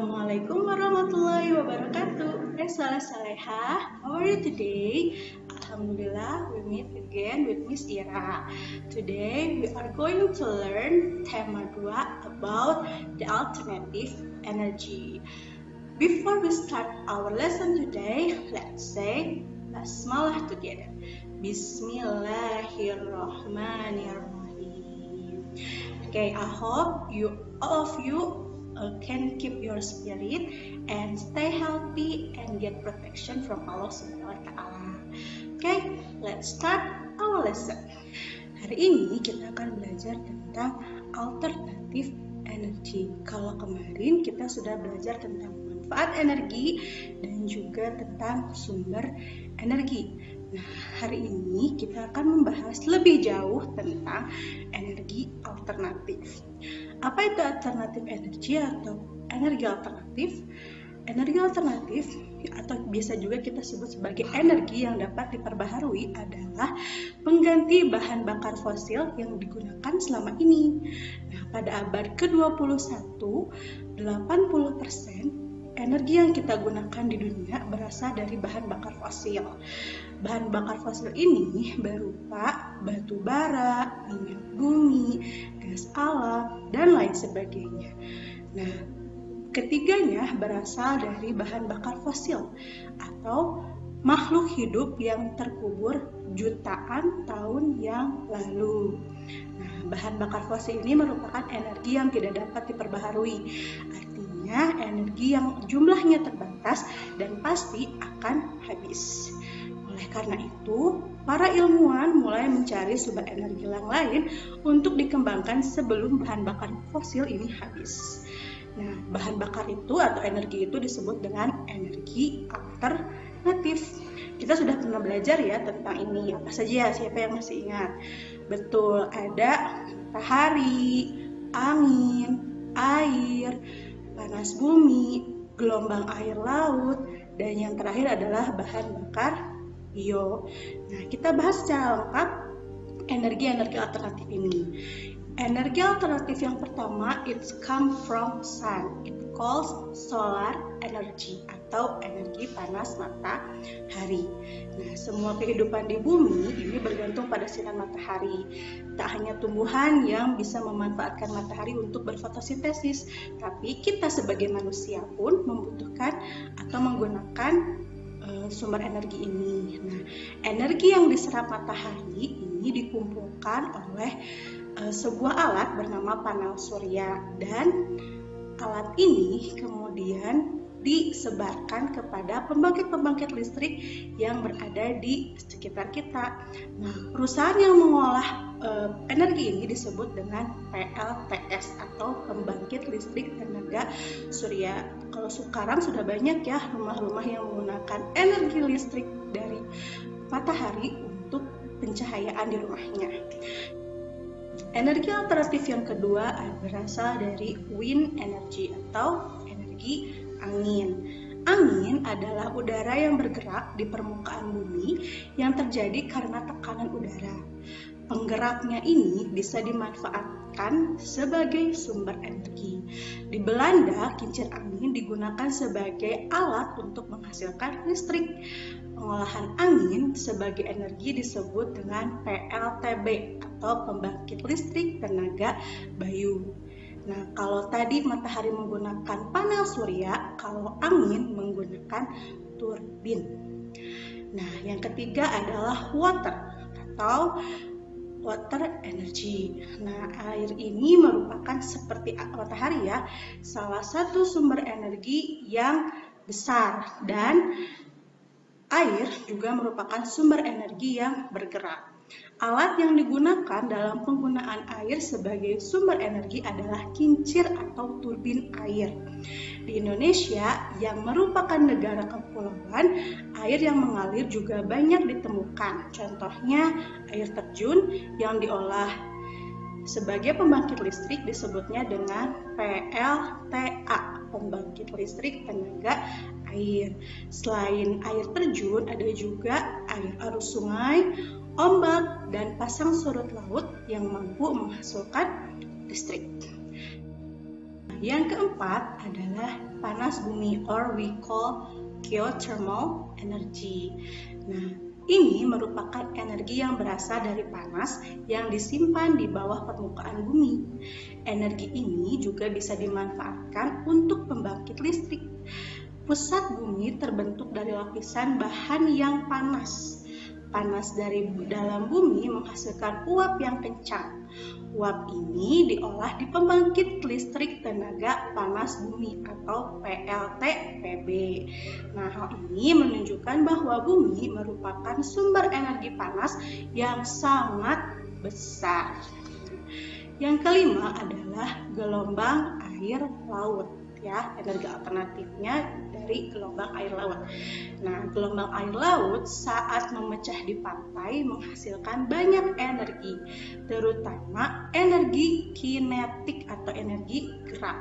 Assalamualaikum warahmatullahi wabarakatuh. Saleh-salehah, how are you today? Alhamdulillah, we meet again with Miss Ira. Today we are going to learn tema 2 about the alternative energy. Before we start our lesson today, let's say basmalah together. Bismillahirrahmanirrahim. Okay, I hope all of you can keep your spirit and stay healthy and get protection from Allah Subhanahu wa Ta'ala. Okay, let's start our lesson. Hari ini kita akan belajar tentang alternatif energi. Kalau kemarin kita sudah belajar tentang manfaat energi dan juga tentang sumber energi. Nah, hari ini kita akan membahas lebih jauh tentang energi alternatif. Apa itu alternatif energi atau energi alternatif? Energi alternatif atau biasa juga kita sebut sebagai energi yang dapat diperbaharui adalah pengganti bahan bakar fosil yang digunakan selama ini. Nah, pada abad ke-21, 80% energi yang kita gunakan di dunia berasal dari bahan bakar fosil. Bahan bakar fosil ini berupa batu bara, minyak bumi, gas alam, dan lain sebagainya. Nah, ketiganya berasal dari bahan bakar fosil atau makhluk hidup yang terkubur jutaan tahun yang lalu. Nah, bahan bakar fosil ini merupakan energi yang tidak dapat diperbaharui. Artinya, energi yang jumlahnya terbatas dan pasti akan habis. Oleh karena itu, para ilmuwan mulai mencari sumber energi yang lain untuk dikembangkan sebelum bahan bakar fosil ini habis. Nah, bahan bakar itu atau energi itu disebut dengan energi alternatif. Kita sudah pernah belajar ya tentang ini. Apa saja? Siapa yang masih ingat? Betul, ada matahari, angin, air, panas bumi, gelombang air laut, dan yang terakhir adalah bahan bakar bio. Nah, kita bahas secara lengkap energi-energi alternatif ini. Energi alternatif yang pertama, it's come from sun. It calls solar energy atau energi panas matahari. Nah, semua kehidupan di bumi ini bergantung pada sinar matahari. Tak hanya tumbuhan yang bisa memanfaatkan matahari untuk berfotosintesis, tapi kita sebagai manusia pun membutuhkan atau menggunakan sumber energi ini. Nah, energi yang diserap matahari ini dikumpulkan oleh sebuah alat bernama panel surya, dan alat ini kemudian disebarkan kepada pembangkit-pembangkit listrik yang berada di sekitar kita. Nah, perusahaan yang mengolah energi ini disebut dengan PLTS atau pembangkit listrik tenaga surya. Kalau sekarang sudah banyak ya rumah-rumah yang menggunakan energi listrik dari matahari untuk pencahayaan di rumahnya. Energi alternatif yang kedua berasal dari wind energy atau energi angin. Angin adalah udara yang bergerak di permukaan bumi yang terjadi karena tekanan udara. Penggeraknya ini bisa dimanfaatkan sebagai sumber energi. Di Belanda, kincir angin digunakan sebagai alat untuk menghasilkan listrik. Pengolahan angin sebagai energi disebut dengan PLTB atau pembangkit listrik tenaga bayu. Nah, kalau tadi matahari menggunakan panel surya, kalau angin menggunakan turbin. Nah, yang ketiga adalah water atau water energy. Nah, air ini merupakan seperti matahari ya, salah satu sumber energi yang besar, dan air juga merupakan sumber energi yang bergerak. Alat yang digunakan dalam penggunaan air sebagai sumber energi adalah kincir atau turbin air. Di Indonesia, yang merupakan negara kepulauan, air yang mengalir juga banyak ditemukan. Contohnya, air terjun yang diolah sebagai pembangkit listrik disebutnya dengan PLTA, pembangkit listrik tenaga air. Selain air terjun, ada juga air arus sungai, ombak, dan pasang surut laut yang mampu menghasilkan listrik. yang keempat adalah panas bumi, or we call geothermal energy. Nah, ini merupakan energi yang berasal dari panas yang disimpan di bawah permukaan bumi. Energi ini juga bisa dimanfaatkan untuk pembangkit listrik. Pusat bumi terbentuk dari lapisan bahan yang panas. Panas dari dalam bumi menghasilkan uap yang kencang. Uap ini diolah di pembangkit listrik tenaga panas bumi atau PLTPB. Nah, hal ini menunjukkan bahwa bumi merupakan sumber energi panas yang sangat besar. Yang kelima adalah gelombang air laut. Ya, energi alternatifnya dari gelombang air laut. Nah, gelombang air laut saat memecah di pantai menghasilkan banyak energi, terutama energi kinetik atau energi gerak.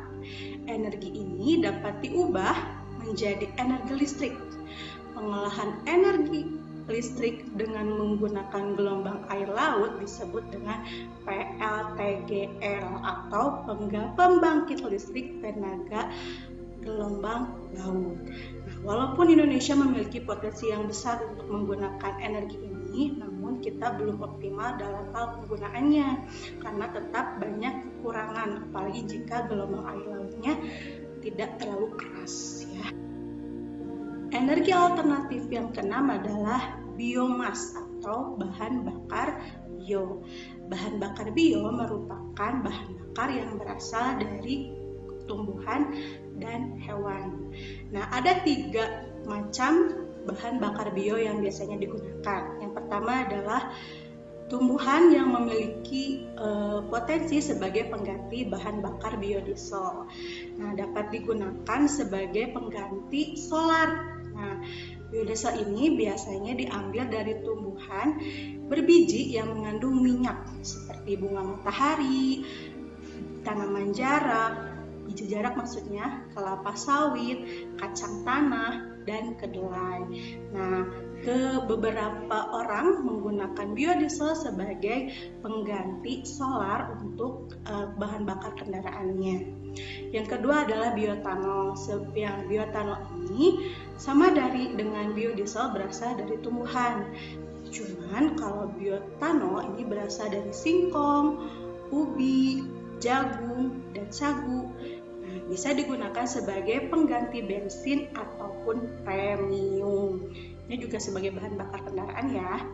Energi ini dapat diubah menjadi energi listrik. Pengolahan energi listrik dengan menggunakan gelombang air laut disebut dengan PLTGL atau pembangkit listrik tenaga gelombang laut. Nah, walaupun Indonesia memiliki potensi yang besar untuk menggunakan energi ini, namun kita belum optimal dalam hal penggunaannya karena tetap banyak kekurangan, apalagi jika gelombang air lautnya tidak terlalu keras ya. Energi alternatif yang keenam adalah biomas atau bahan bakar bio. Bahan bakar bio merupakan bahan bakar yang berasal dari tumbuhan dan hewan. Nah, ada 3 macam bahan bakar bio yang biasanya digunakan. Yang pertama adalah tumbuhan yang memiliki potensi sebagai pengganti bahan bakar biodiesel. Nah, dapat digunakan sebagai pengganti solar. Nah, biodiesel ini biasanya diambil dari tumbuhan berbiji yang mengandung minyak seperti bunga matahari, tanaman jarak, biji jarak maksudnya, kelapa sawit, kacang tanah, dan kedelai. Nah, beberapa orang menggunakan biodiesel sebagai pengganti solar untuk bahan bakar kendaraannya. Yang kedua adalah bioetanol. Yang bioetanol ini sama dengan biodiesel berasal dari tumbuhan. Cuman kalau bioetanol ini berasal dari singkong, ubi, jagung, dan sagu. Nah, bisa digunakan sebagai pengganti bensin ataupun premium. Ini juga sebagai bahan bakar kendaraan ya.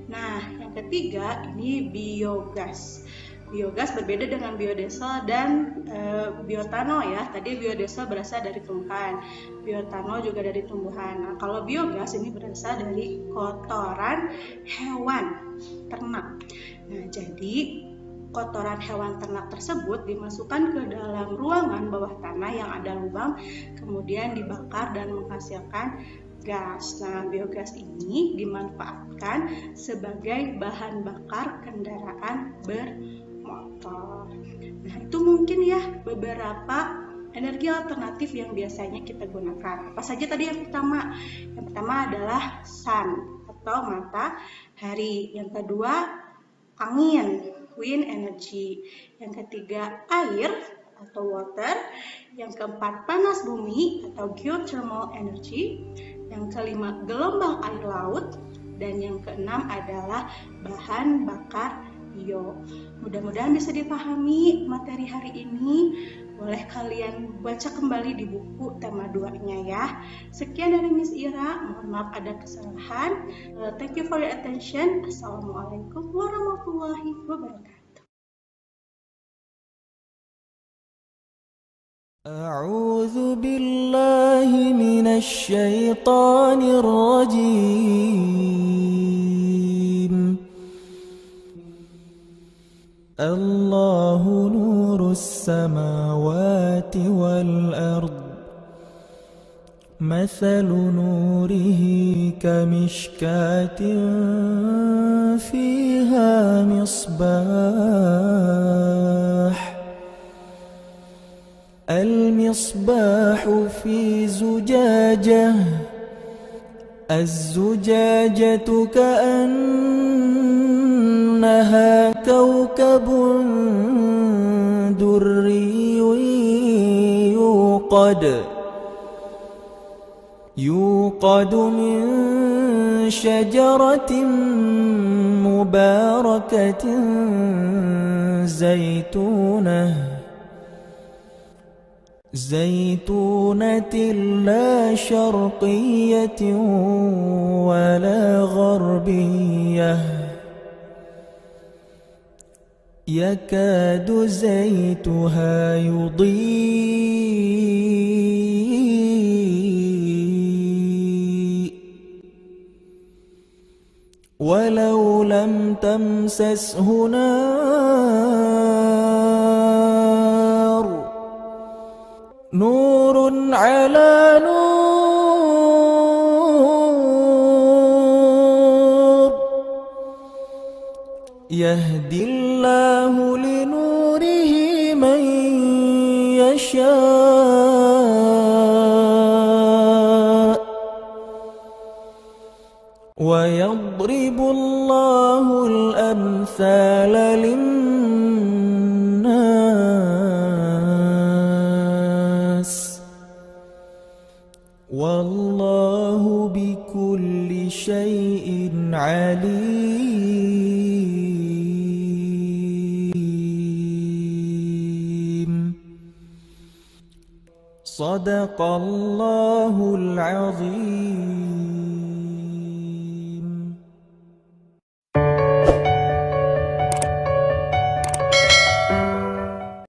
Nah, yang ketiga ini biogas. Biogas berbeda dengan biodiesel dan bioetanol ya. Tadi biodiesel berasal dari tumbuhan, bioetanol juga dari tumbuhan. Nah, kalau biogas ini berasal dari kotoran hewan ternak. Nah, jadi kotoran hewan ternak tersebut dimasukkan ke dalam ruangan bawah tanah yang ada lubang, kemudian dibakar dan menghasilkan gas. Nah, biogas ini dimanfaatkan sebagai bahan bakar kendaraan bermotor. Nah, itu mungkin ya beberapa energi alternatif yang biasanya kita gunakan. Apa saja tadi yang pertama? Yang pertama adalah sun atau matahari. Yang kedua angin, wind energy. Yang ketiga air atau water. Yang keempat panas bumi atau geothermal energy. Yang kelima gelombang air laut. Dan yang keenam adalah bahan bakar bio. Mudah-mudahan bisa dipahami materi hari ini. Boleh kalian baca kembali di buku tema 2-nya ya. Sekian dari Miss Ira, mohon maaf ada kesalahan. Thank you for your attention. Assalamualaikum warahmatullahi wabarakatuh. أعوذ بالله من الشيطان الرجيم. الله نور السماوات والأرض. مثل نوره كمشكاة فيها مصباح. المصباح في زجاجة. الزجاجة كأنها كوكب دري يوقد من شجرة مباركة زيتونة لا شرقية ولا غربية يكاد زيتها يضيء ولو لم تمسسه نور على نور يهدي الله لنوره من يشاء ويضرب الله الأمثال للناس والله بكل شيء عليم. صدق الله العظيم.